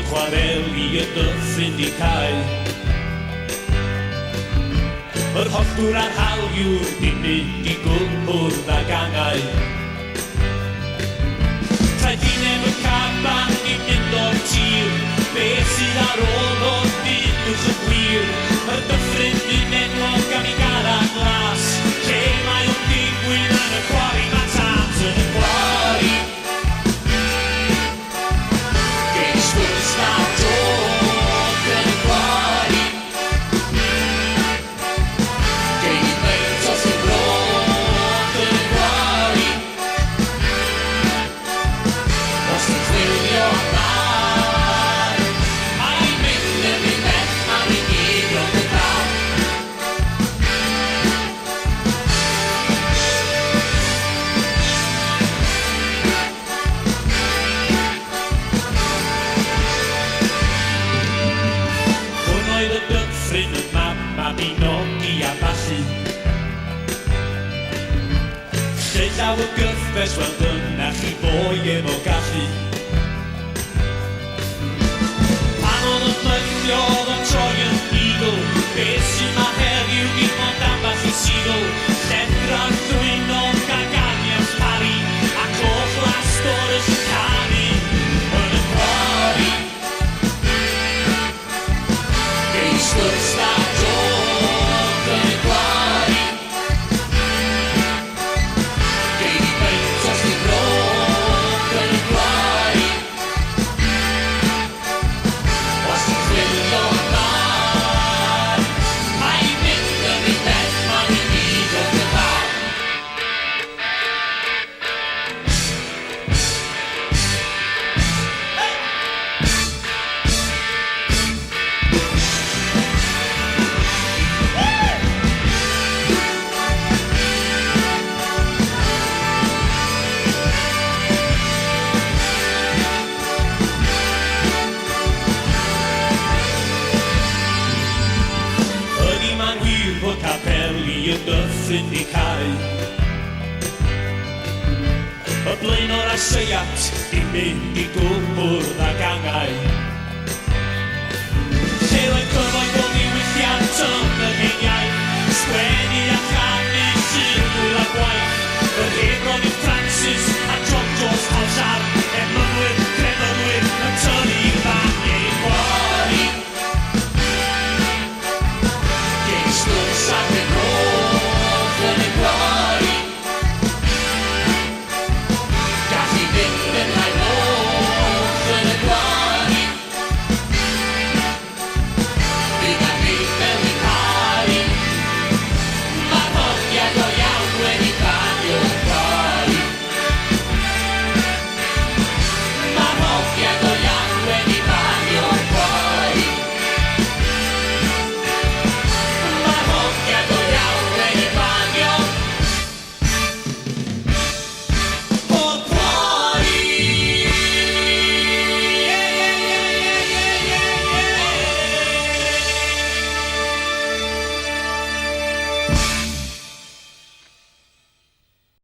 fod chwareli y dyffryn di cael. Yr hollwr a'r haliwr di mynd i gwrdd ag angau. Traed dinem y caban di mynd o'r tir, beth sydd ar ôl o'r dynwch y gwir. Yr dyffryn di'n enwog am I gara glas, lle mae o'n digwydd yn y cwari, mae tat yn y cwari. Geis gwrs na dod yn y cwari, geis meint os yn brod yn y cwari. Os yn chwilio amdar, mae'n mynd yn ei beth ar ei gyd o'n y dal. Hwn oedd y dyffryn y Mabinogi a ballu. Lle llaw y gyffes, wel dyna chi boi efo gallu. Pan oedd y myllio oedd yn troi yn eagle, beth sy'n ma heddiw dim ond ambell I seagull. Lledra'r ddwynog a ganiath pari, a coch lastor y canu yn y cwari. Geis gwrs na dod yn y cwari, geis meint os di brod yn y cwari. Os ti'n chwilio amdar, mae'n mynd yn ei beth, mae'n ei gyd o'n y bar. Ydy ma'n wir bod capeli y dyffryn di cael. Y blaenor a seiat di mynd I gwrdd ag angau.